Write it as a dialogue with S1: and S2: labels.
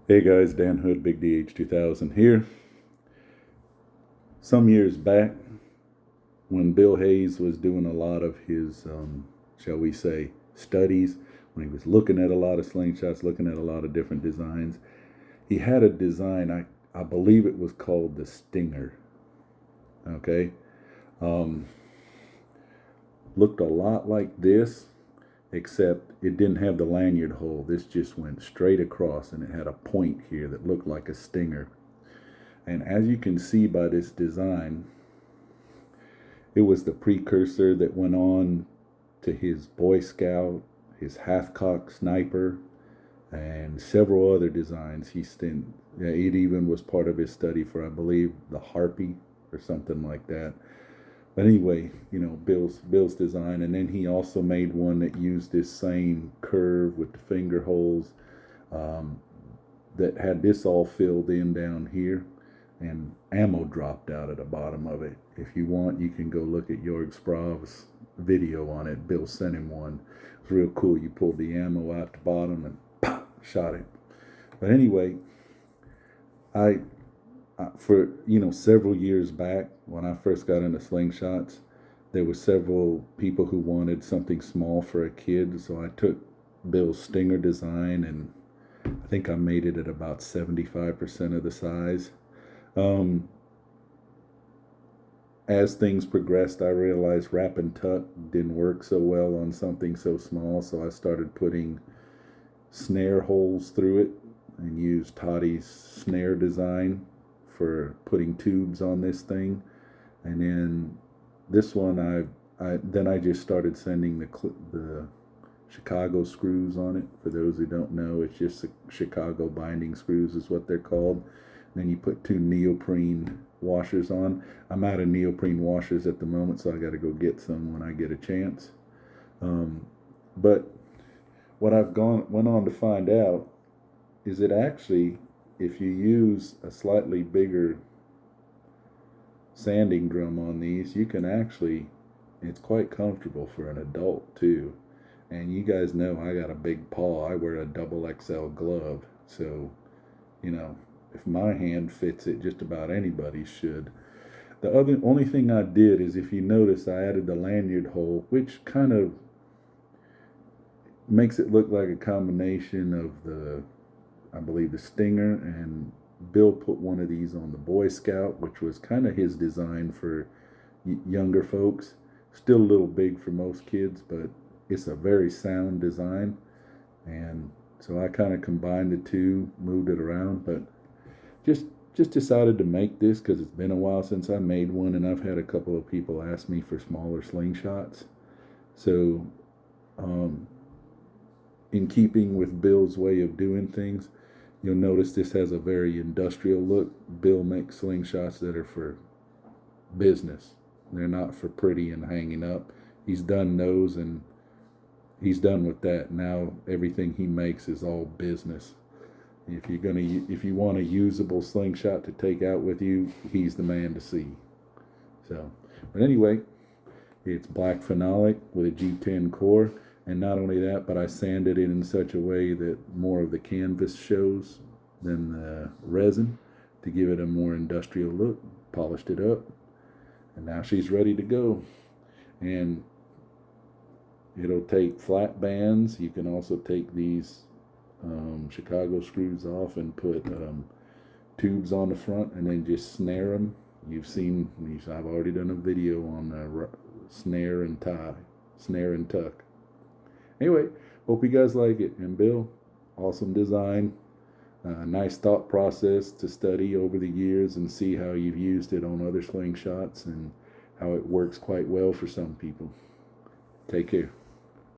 S1: Hey guys, Dan Hood, Big DH2000 here. Some years back, when Bill Hayes was doing a lot of his, shall we say, studies, when he was looking at a lot of slingshots, looking at a lot of different designs, he had a design, I believe it was called the Stinger. Okay? Um, Looked a lot like this, except it didn't have the lanyard hole. This just went straight across and it had a point here that looked like a stinger. And as you can see by this design, it was the precursor that went on to his Boy Scout, his half-cock sniper, and several other designs. It even was part of his study for, I believe, the Harpy or something like that. But anyway, Bill's design, and then he also made one that used this same curve with the finger holes, that had this all filled in down here, and ammo dropped out at the bottom of it. If you want, you can go look at Jorg Sprov's video on it. Bill sent him one. It's real cool. You pulled the ammo out the bottom and pop, shot it. But anyway, for several years back when I first got into slingshots, there were several people who wanted something small for a kid, so I took Bill's Stinger design and I think I made it at about 75% of the size. As things progressed, I realized wrap and tuck didn't work so well on something so small, so I started putting snare holes through it and used Toddy's snare design for putting tubes on this thing. And then this one, I just started sending the Chicago screws on it. For those who don't know, it's just Chicago binding screws is what they're called. And then you put 2 neoprene washers on. I'm out of neoprene washers at the moment, so I got to go get some when I get a chance. But what went on to find out is that actually, if you use a slightly bigger sanding drum on these, you can it's quite comfortable for an adult too. And you guys know I got a big paw. I wear a double XL glove. So, if my hand fits it, just about anybody should. The only thing I did is, if you notice, I added the lanyard hole, which kind of makes it look like a combination of I believe the Stinger, and Bill put one of these on the Boy Scout, which was kind of his design for younger folks. Still a little big for most kids, but it's a very sound design. And so I kind of combined the two, moved it around, but just decided to make this because it's been a while since I made one, and I've had a couple of people ask me for smaller slingshots. So, in keeping with Bill's way of doing things, you'll notice this has a very industrial look. Bill makes slingshots that are for business. They're not for pretty and hanging up. He's done those, and he's done with that. Now everything he makes is all business. If you want a usable slingshot to take out with you, he's the man to see. So, but anyway, it's black phenolic with a G10 core. And not only that, but I sanded it in such a way that more of the canvas shows than the resin to give it a more industrial look. Polished it up, and now she's ready to go. And it'll take flat bands. You can also take these Chicago screws off and put tubes on the front, and then just snare them. You've seen these. I've already done a video on snare and tuck. Anyway, hope you guys like it. And Bill, awesome design. Nice thought process to study over the years and see how you've used it on other slingshots and how it works quite well for some people. Take care.